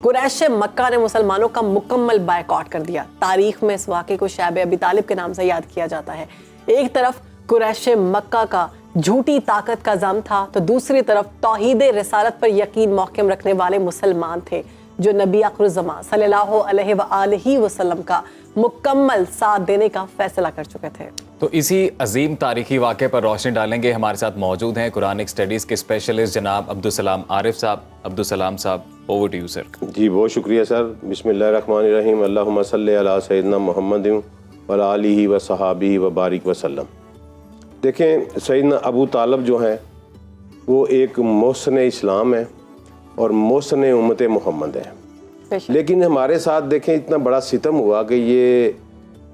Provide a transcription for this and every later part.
कुरैश मक्का ने मुसलमानों का मुकम्मल बायकॉट कर दिया। तारीख में इस वाक़े को शैब अबी तालिब के नाम से याद किया जाता है। एक तरफ कुरैश मक्का का झूठी ताकत का ज़म था तो दूसरी तरफ तौहीद रिसालत पर यकीन महकम रखने वाले मुसलमान थे जो नबी आखिरुज़्ज़मान सल्लल्लाहु अलैहि वसल्लम का मुकम्मल साथ देने का फैसला कर चुके थे। तो इसी अजीम तारीखी वाक़े पर रोशनी डालेंगे। हमारे साथ मौजूद हैं कुरानिक स्टडीज़ के स्पेशलिस्ट जनाब अब्दुलसलाम आरिफ साहब। अब्दुलसलाम साहब, ओवर टू यू सर। जी बहुत शुक्रिया सर। बिस्मिल्लाहिर्रहमानिर्रहीम। अल्लाहुम्मा सल्ली अला सय्यिदना मुहम्मद व आलिहि व सहाबिहि व बारिक वसल्लम। देखें, सैयदना अबू तालब जो हैं वो एक मोहसन इस्लाम है और मोहसन उम्मत मोहम्मद है। लेकिन हमारे साथ देखें इतना बड़ा सितम हुआ कि ये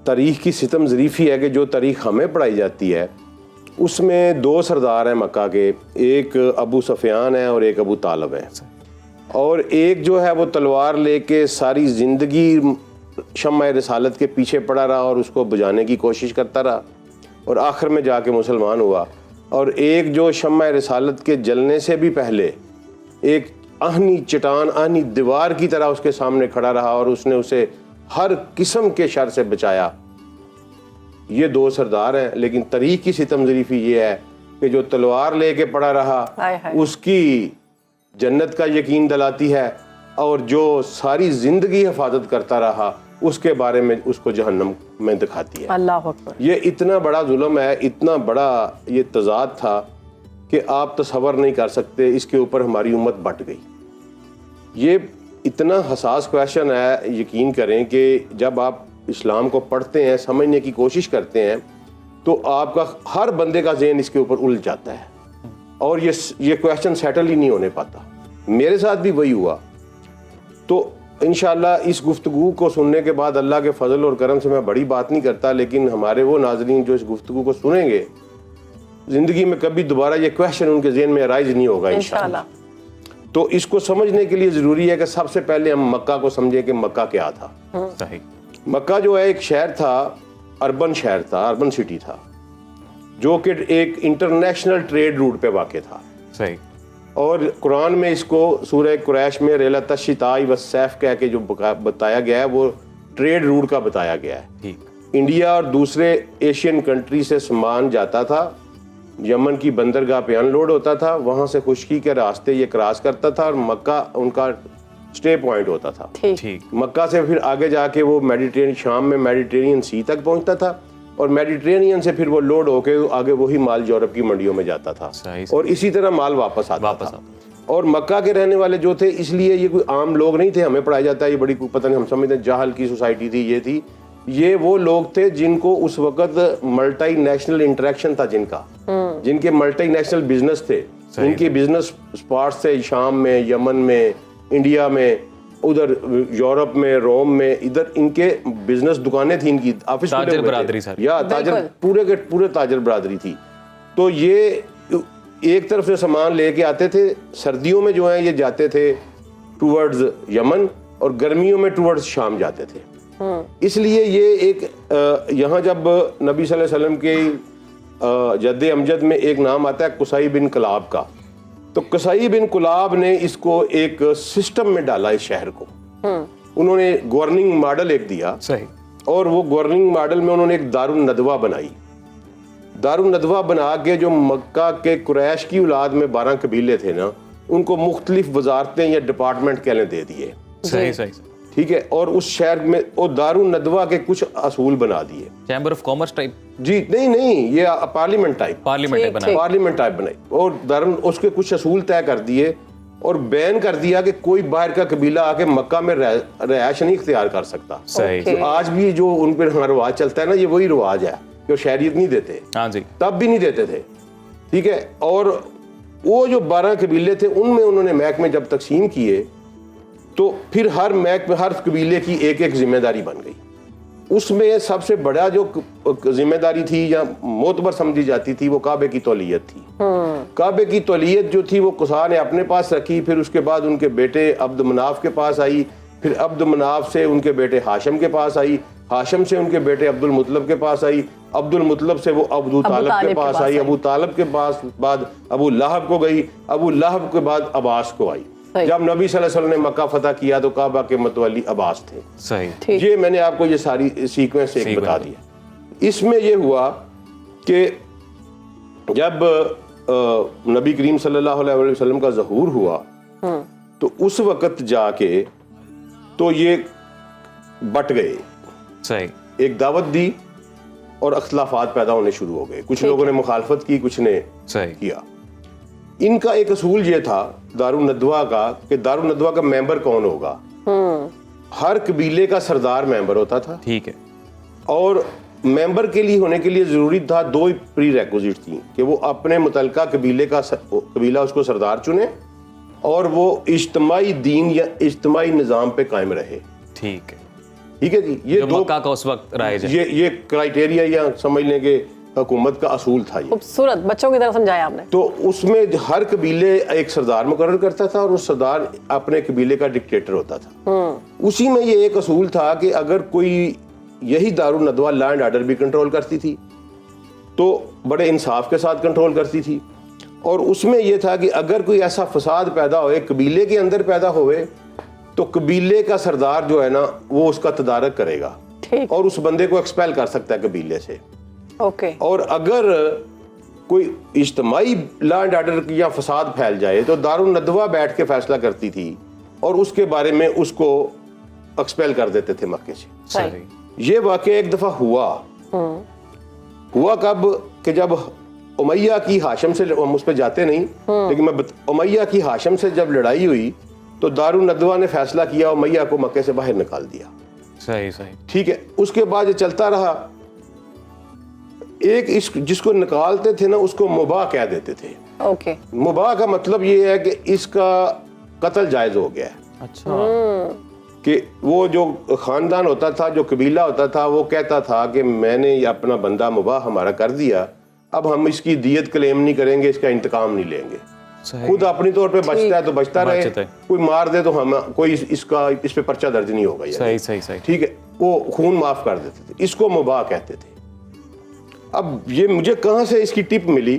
तारीख़ की सितम ज़रीफ़ी है कि जो तारीख़ हमें पढ़ाई जाती है उसमें दो सरदार हैं मक्का के, एक अबू सफ़ियान है और एक अबू तालब है। और एक जो है वो तलवार लेके सारी ज़िंदगी शम्मा रिसालत के पीछे पड़ा रहा और उसको बुझाने की कोशिश करता रहा और आखिर में जाके मुसलमान हुआ। और एक जो शम्मा रिसालत के जलने से भी पहले एक आहनी चट्टान, आहनी दीवार की तरह उसके सामने खड़ा रहा और उसने उसे हर किस्म के शर से बचाया। ये दो सरदार हैं। लेकिन तारीख़ की सितम ज़रीफ़ी ये है कि जो तलवार लेके पड़ा रहा उसकी जन्नत का यकीन दिलाती है और जो सारी ज़िंदगी हिफाजत करता रहा उसके बारे में उसको जहन्नम में दिखाती है। अल्लाह अकबर। ये इतना बड़ा जुल्म है, इतना बड़ा ये तज़ाद था कि आप तसव्वुर नहीं कर सकते। इसके ऊपर हमारी उम्मत बट गई। ये इतना हसास क्वेश्चन है, यकीन करें कि जब आप इस्लाम को पढ़ते हैं, समझने की कोशिश करते हैं तो आपका हर बंदे का ज़हन इसके ऊपर उलझ जाता है और ये क्वेश्चन सेटल ही नहीं होने पाता। मेरे साथ भी वही हुआ। तो इंशाअल्लाह इस गुफ्तगू को सुनने के बाद अल्लाह के फजल और करम से मैं बड़ी बात नहीं करता, लेकिन हमारे वो नाज़रीन जो इस गुफ्तगू को सुनेंगे ज़िंदगी में कभी दोबारा ये क्वेश्चन उनके ज़हन में राइज नहीं होगा इंशाअल्लाह। तो इसको समझने के लिए ज़रूरी है कि सबसे पहले हम मक्का को समझें कि मक्का क्या था। सही। मक्का जो है एक शहर था, अर्बन शहर था, अर्बन सिटी था, जो कि एक इंटरनेशनल ट्रेड रूट पे वाक़ था। सही। और कुरान में इसको सूरह कुरैश में रेलत शिताई व सैफ कह के जो बताया गया है वो ट्रेड रूट का बताया गया है। ठीक। इंडिया और दूसरे एशियन कंट्री से सामान जाता था, यमन की बंदरगाह पे अनलोड होता था, वहाँ से खुश्की के रास्ते ये क्रॉस करता था और मक्का उनका स्टे पॉइंट होता था। ठीक। मक्का से फिर आगे जाके वो मेडिटेरियन, शाम में मेडिटेरियन सी तक पहुँचता था और मेडिटेरियन से फिर वो लोड होके आगे वही माल यूरोप की मंडियों में जाता था और इसी तरह माल वापस आता था। और मक्का के रहने वाले जो थे, इसलिए ये कोई आम लोग नहीं थे। हमें पढ़ाया जाता है ये बड़ी पता नहीं, हम समझते हैं जाहल की सोसाइटी थी। ये थी, ये वो लोग थे जिनको उस वक्त मल्टी नेशनल इंटरेक्शन था, जिनके मल्टी नेशनल बिजनेस थे। इनके बिजनेस स्पॉट्स थे शाम में, यमन में, इंडिया में, उधर यूरोप में, रोम में, इधर इनके बिजनेस दुकानें थी, इनकी ऑफिस ताजर बरादरी सारी, या ताजर पूरे के पूरे ताजर बरादरी थी। तो ये एक तरफ से सामान लेके आते थे। सर्दियों में जो है ये जाते थे टूवर्ड्स यमन और गर्मियों में टूवर्ड्स शाम जाते थे। इसलिए ये एक यहाँ जब नबी सल्लल्लाहु अलैहि वसल्लम के जद्दे अमजद में एक नाम आता है कुसाई बिन कलाब का, तो कुसाई बिन कुलाब ने इसको एक सिस्टम में डाला इस शहर को। उन्होंने गवर्निंग मॉडल एक दिया। सही। और वो गवर्निंग मॉडल में उन्होंने एक दारुन नदवा बनाई। दारुन नदवा बना के जो मक्का के कुरैश की औलाद में 12 कबीले थे ना, उनको मुख्तलिफ वजारतें या डिपार्टमेंट कहने दे दिए। सही सही। ठीक है। और उस शहर में वो दारुन नदवा के कुछ असूल बना दिए। Chamber of commerce type? जी नहीं, ये पार्लियामेंट टाइप बनाई और दारुन उसके कुछ असूल तय कर दिए और बैन कर दिया कि कोई बाहर का कबीला आके मक्का में रहायश नहीं इख्तियार कर सकता। सही। तो आज भी जो उन पर रिवाज चलता है ना, ये वही रिवाज है कि शहरियत नहीं देते। हाँ जी। तब भी नहीं देते थे। ठीक है। और वो जो 12 कबीले थे उनमें उन्होंने महकमे जब तकसीम किए तो फिर हर महकमे, हर कबीले की एक एक जिम्मेदारी बन गई। उसमें सबसे बड़ा जो जिम्मेदारी थी या मोतबर समझी जाती थी वो काबे की तौलियत थी। काबे की तौलियत जो थी वो कुसा ने अपने पास रखी, फिर उसके बाद उनके बेटे अब्द मनाफ के पास आई, फिर अब्द मनाफ से उनके बेटे हाशिम के पास आई, हाशिम से उनके बेटे अब्दुल मुतलब के पास आई, अब्दुल मुतलब से वो अबू तालिब के पास आई, अबू तालिब के पास बाद अबू लहब को गई, अबू लहब के बाद अब्बास को आई। सही। जब नबी सल्लल्लाहु अलैहि वसल्लम ने मक्का फतह किया तो काबा के मतवली अब्बास थे। सही। ठीक। ये मैंने आपको ये सारी सीक्वेंस एक बता दिया। इसमें ये हुआ कि जब नबी करीम सल्लल्लाहु अलैहि वसल्लम का ज़हूर हुआ तो उस वक़्त जाके तो ये बट गए, सही। एक दावत दी और अख्तलाफात पैदा होने शुरू हो गए। कुछ लोगों ने मुखालफत की, कुछ ने सही किया। इनका एक असूल ये था दारुन नदवा का कि दारुन नदवा का मेंबर कौन होगा। हर कबीले का सरदार मेंबर होता था, ठीक है। और मेंबर के लिए होने के लिए ज़रूरी था दो ही प्री रेक्विजिट थी कि वो अपने मुतलका कबीला उसको सरदार चुने और वो इज्तमाई दीन या इज्तमाई निज़ाम पे कायम रहे। ठीक है। ठीक है जी, ये जो दो मक्का का उस वक्त राइज है। ये क्राइटेरिया या समझ लें कि हुकूमत का असूल था ये। खूबसूरत, बच्चों की तरह समझाया आपने। तो उसमें हर कबीले एक सरदार मुकर्रर करता था और उस सरदार अपने कबीले का डिक्टेटर होता था। उसी में ये एक असूल था कि अगर कोई यही दारुन नदवा लैंड ऑर्डर भी कंट्रोल करती थी तो बड़े इंसाफ के साथ कंट्रोल करती थी। और उसमें यह था कि अगर कोई ऐसा फसाद पैदा होए, कबीले के अंदर पैदा होए, तो कबीले का सरदार जो है ना वो उसका तदारक करेगा ठीक। और उस बंदे को एक्सपेल कर सकता है कबीले से। ओके। और अगर कोई इज्तमाई लैंड ऑर्डर या फसाद फैल जाए तो दारुन नदवा बैठ के फैसला करती थी और उसके बारे में उसको एक्सपेल कर देते थे मक्के से। सही। ये वाकया एक दफा हुआ कब कि जब उमैया की हाशिम से, हम उस पर जाते नहीं लेकिन उमैया की हाशिम से जब लड़ाई हुई तो दारुन नदवा ने फैसला किया उमैया को मक्के से बाहर निकाल दिया। सही सही। ठीक है। उसके बाद ये चलता रहा। एक इस जिसको निकालते थे ना उसको मुबाह कह देते थे। ओके। मुबाह का मतलब ये है कि इसका कत्ल जायज हो गया है। अच्छा। कि वो जो खानदान होता था, जो कबीला होता था, वो कहता था कि मैंने अपना बंदा मुबाह हमारा कर दिया, अब हम इसकी दियत क्लेम नहीं करेंगे, इसका इंतकाम नहीं लेंगे। खुद अपनी तौर पे बचता है तो बचता रहे, कोई मार दे तो हम कोई इस पे पर्चा दर्ज नहीं होगा। सही सही सही। ठीक है। वो खून माफ कर देते थे, इसको मुबाह कहते थे। अब ये मुझे कहाँ से इसकी टिप मिली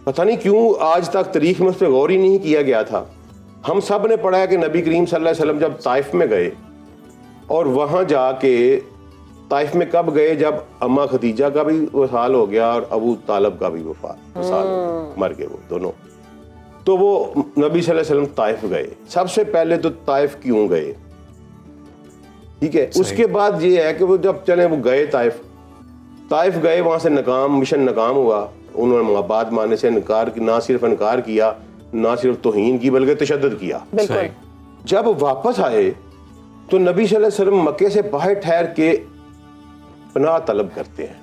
पता नहीं क्यों, आज तक तारीख में उस पर गौर ही नहीं किया गया था। हम सब ने पढ़ा है कि नबी करीम सल्लल्लाहु अलैहि वसल्लम जब ताइफ में गए और वहाँ जाके ताइफ में कब गए, जब अम्मा खदीजा का भी वसाल हो गया और अबू तालब का भी वसाल हो गया, मर गए वो दोनों। तो वो नबी सल्लल्लाहु अलैहि वसल्लम ताइफ गए। सबसे पहले तो ताइफ क्यों गए, ठीक है। उसके बाद ये है कि वो जब चले वो गए ताइफ गए, वहां से मिशन नाकाम हुआ। उन्होंने बात मानने से इनकार, ना सिर्फ इनकार किया, ना सिर्फ तौहीन की बल्कि तशद्दुद किया। बिल्कुल। जब वापस आए तो नबी सल्लल्लाहु अलैहि वसल्लम मक्के से बाहर ठहर के पनाह तलब करते हैं।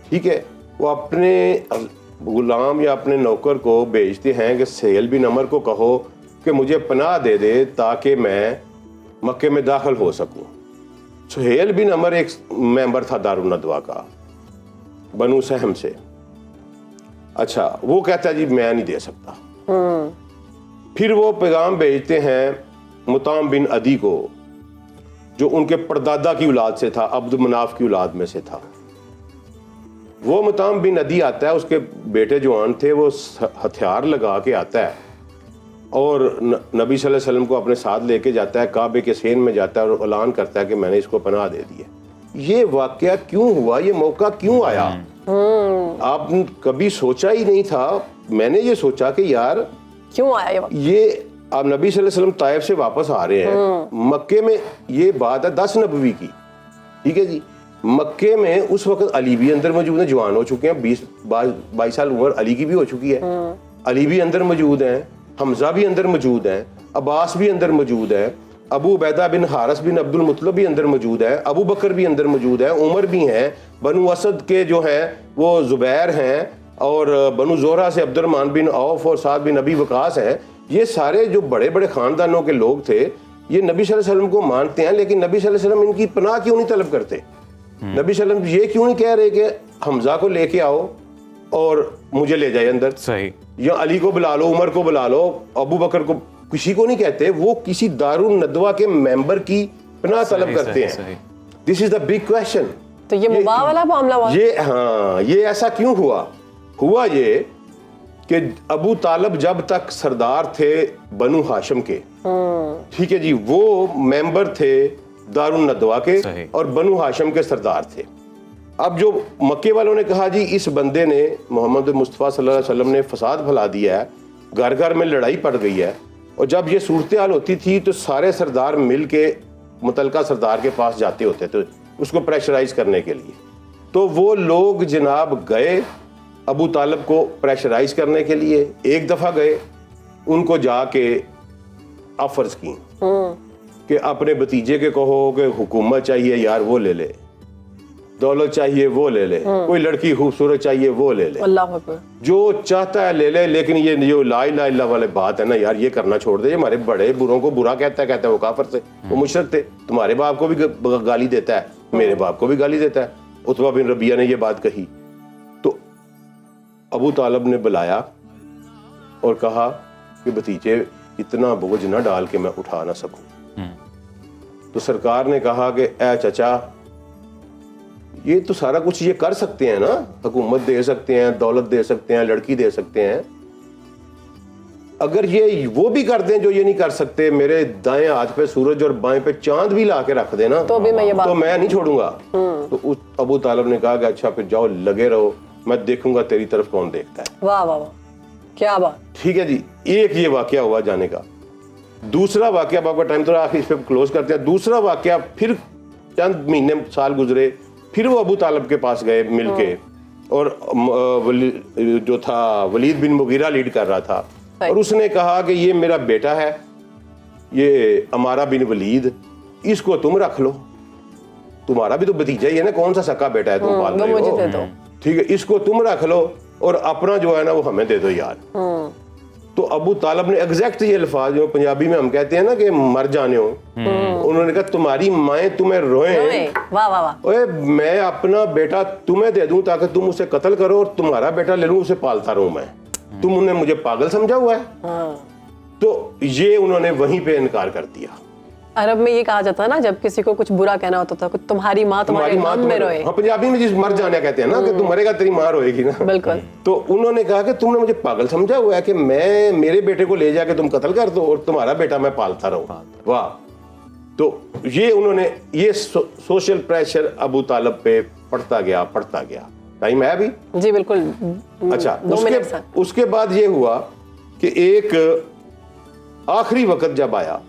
ठीक है। वो अपने गुलाम या अपने नौकर को भेजते हैं कि सहेल बिन अमर को कहो कि मुझे पनाह दे दे ताकि मैं मक्के में दाखिल हो सकूं। सुहेल बिन अमर एक मेंबर था दारुन नदवा का, बनु सहम से। अच्छा, वो कहता है जी मैं नहीं दे सकता। फिर वो पैगाम भेजते हैं मुताम बिन अदी को, जो उनके परदादा की औलाद से था, अब्दुल मनाफ की औलाद में से था। वो मुताम बिन अदी आता है, उसके बेटे जवान थे, वो हथियार लगा के आता है और नबी सल्लल्लाहु अलैहि वसल्लम को अपने साथ लेके जाता है, काबे के सेन में जाता है और ऐलान करता है कि मैंने इसको पनाह दे दी है। ये वाकया क्यों हुआ, ये मौका क्यों आया, आप कभी सोचा ही नहीं था। मैंने ये सोचा कि यार क्यों आया ये वक्त? ये अब नबी सल्लल्लाहु अलैहि वसल्लम ताइफ से वापस आ रहे हैं, मक्के में ये बात है 10 नबवी की, ठीक है जी। मक्के में उस वक्त अली भी अंदर मौजूद है, जवान हो चुके हैं, 22 साल उम्र अली की भी हो चुकी है, अली भी अंदर मौजूद हैं, हमजा भी अंदर मौजूद है, अब्बास भी अंदर मौजूद है, अबू उबैदा बिन हारिस बिन अब्दुल मुत्तलिब भी अंदर मौजूद है, अबू बकर भी अंदर मौजूद है, उमर भी हैं, बनु असद के जो हैं वो जुबैर हैं, और बनु जोहरा से अब्दुर्रहमान बिन औफ और साद बिन अबी वकास हैं। ये सारे जो बड़े बड़े खानदानों के लोग थे, ये नबी सल्लल्लाहु अलैहि वसल्लम को मानते हैं, लेकिन नबी सल्लल्लाहु अलैहि वसल्लम इनकी पनाह क्यों नहीं तलब करते? नबी सल्लल्लाहु अलैहि वसल्लम ये क्यों नहीं कह रहे कि हमजा को लेके आओ और मुझे ले जाए अंदर, सही, या अली को बुला लो, उमर को बुला लो, अबू बकर को, किसी को नहीं कहते। वो किसी दारुन नदवा के मेंबर की पनाह तलब करते हैं। This is the big question. तो ये मुबाह वाला मामला हुआ? ये हाँ, ये ऐसा क्यों हुआ ये कि अबू तालब जब तक सरदार थे बनु हाशिम के, ठीक है जी, वो मेंबर थे दारुन नदवा के सही। और बनु हाशिम के सरदार थे। अब जो मक्के वालों ने कहा जी इस बंदे ने, मोहम्मद मुस्तफ़ा सल्लल्लाहु अलैहि वसल्लम ने फसाद फैला दिया है, घर घर में लड़ाई पड़ गई है, और जब ये सूरत हाल होती थी तो सारे सरदार मिल के मुतलका सरदार के पास जाते होते थे उसको प्रेशराइज करने के लिए। तो वो लोग जनाब गए अबू तालब को प्रेशराइज करने के लिए, एक दफ़ा गए, उनको जाके ऑफर्स की कि अपने भतीजे के कहो कि हुकूमत चाहिए यार वो ले ले, दौलत चाहिए वो ले ले, कोई लड़की खूबसूरत चाहिए वो ले ले, अल्लाह अकबर। जो चाहता है ले ले, लेकिन ये जो ला इलाहा इल्लल्लाह वाले बात है ना यार, ये करना छोड़ दे। ये हमारे बड़े बुरों को बुरा कहता है वो काफिर थे, वो मुशरिक थे, तुम्हारे बाप को भी गाली देता है, मेरे बाप को भी गाली देता है। उतबा बिन रबिया ने ये बात कही तो अबू तालब ने बुलाया और कहा कि भतीजे इतना बोझ ना डाल के मैं उठा ना सकूं। तो सरकार ने कहा कि ए चचा, ये तो सारा कुछ ये कर सकते हैं ना, हुकूमत दे सकते हैं, दौलत दे सकते हैं, लड़की दे सकते हैं, अगर ये वो भी कर दें जो ये नहीं कर सकते, मेरे दाएं हाथ पे सूरज और बाएं पे चांद भी ला के रख देना तो भी मैं ये बात, तो मैं नहीं छोड़ूंगा। तो उस अबू तालब ने कहा कि अच्छा फिर जाओ लगे रहो, मैं देखूंगा तेरी तरफ कौन देखता है। वाह वाह वाह, क्या बात। ठीक है जी, एक ये वाकया हुआ जाने का। दूसरा वाकया, आपका टाइम तो आखिर इस पे क्लोज करते हैं। दूसरा वाकया, फिर चंद महीने साल गुजरे, फिर वो अबू तालब के पास गए मिलके, और जो था वलीद बिन मुगीरा लीड कर रहा था, और उसने कहा कि ये मेरा बेटा है, ये अमारा बिन वलीद, इसको तुम रख लो, तुम्हारा भी तो भतीजा ही है ना, कौन सा सक्का बेटा है तुम पाल रहे हो, ठीक है, इसको तुम रख लो और अपना जो है ना वो हमें दे दो यार। तो अबू तालब ने एग्जैक्ट ये अल्फाज जो पंजाबी में हम कहते हैं ना कि मर जाने हो, उन्होंने कहा तुम्हारी माएँ तुम्हें रोए, वाह वाह वाह, ओए मैं अपना बेटा तुम्हें दे दूं ताकि तुम उसे कत्ल करो और तुम्हारा बेटा ले लूं, उसे पालता रहूं मैं, तुम उन्हें मुझे पागल समझा हुआ है। तो ये उन्होंने वहीं पे इनकार कर दिया। अरब में ये कहा जाता है ना, जब किसी को कुछ बुरा कहना होता था, तुम्हारी माँ तुम्हारे गम में रोए। हाँ, पंजाबी में जिस मर जाने कहते हैं ना कि तू मरेगा तेरी माँ रोएगी ना, बिल्कुल। तो उन्होंने कहा कि तुमने मुझे पागल समझा हुआ है कि मैं मेरे बेटे को ले जाके तुम कत्ल कर दो और तुम्हारा बेटा मैं पालता रहूं। वाह। तो ये उन्होंने ये सोशल प्रेशर अबू तालब पे पड़ता गया। टाइम है अभी? जी बिल्कुल। अच्छा, उसके बाद ये हुआ कि एक आखिरी वक्त जब आया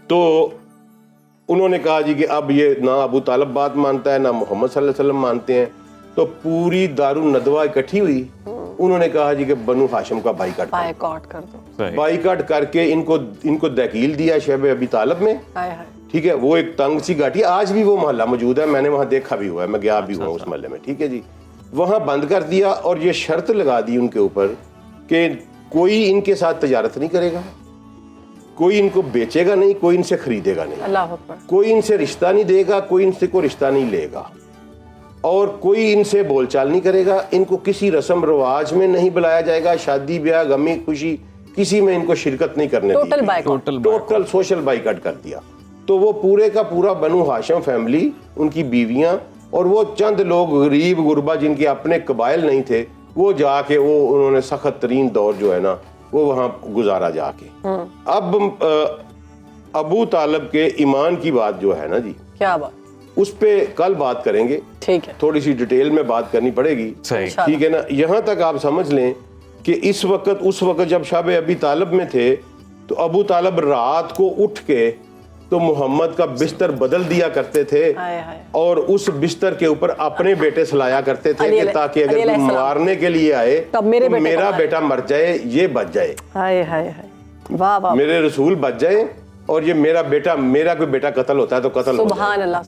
तो उन्होंने कहा जी कि अब ये ना अबू तालब बात मानता है ना मोहम्मद सल्लल्लाहु अलैहि वसल्लम मानते हैं। तो पूरी दारुन नदवा इकट्ठी हुई, उन्होंने कहा जी कि बनु हाशिम का बाइकाट कर दो। बाइकाट करके इनको दकील दिया शहब अबी तालब में। ठीक है, वो एक तंग सी घाटी, आज भी वो मोहल्ला मौजूद है, मैंने वहां देखा भी हुआ है, मैं गया भी हुआ उस मोहल्ले में। ठीक है जी, वहां बंद कर दिया और ये शर्त लगा दी उनके ऊपर कि कोई इनके साथ तजारत नहीं करेगा, कोई इनको बेचेगा नहीं, कोई इनसे खरीदेगा नहीं, अल्लाह अकबर, कोई इनसे रिश्ता नहीं देगा, कोई इनसे कोई रिश्ता नहीं लेगा, और कोई इनसे बोलचाल नहीं करेगा, इनको किसी रस्म रिवाज में नहीं बुलाया जाएगा, शादी ब्याह गमी खुशी किसी में इनको शिरकत नहीं करने दी। टोटल सोशल बाइकाट कर दिया। तो वो पूरे का पूरा बनु हाशिम फैमिली, उनकी बीवियां और वो चंद लोग गरीब गुरबा जिनके अपने कबाइल नहीं थे, वो जाके वो उन्होंने सख्त तरीन दौर जो है ना वो वहां गुजारा जाके। अब अबू तालब के ईमान की बात जो है ना जी, क्या बात, उस पे कल बात करेंगे। ठीक है, थोड़ी सी डिटेल में बात करनी पड़ेगी। ठीक है ना, यहां तक आप समझ लें कि इस वक्त उस वक्त जब शाब अबी तालब में थे तो अबू तालब रात को उठ के तो मोहम्मद का बिस्तर बदल दिया करते थे और उस बिस्तर के ऊपर अपने बेटे सलाया करते थे कि ताकि अगर कोई मारने के लिए आए तो मेरा बेटा मर जाए, ये बच जाए। वाह वाह, मेरे रसूल बच जाए और ये मेरा कोई बेटा कत्ल होता है तो कत्ल हो जाए। सुभान अल्लाह।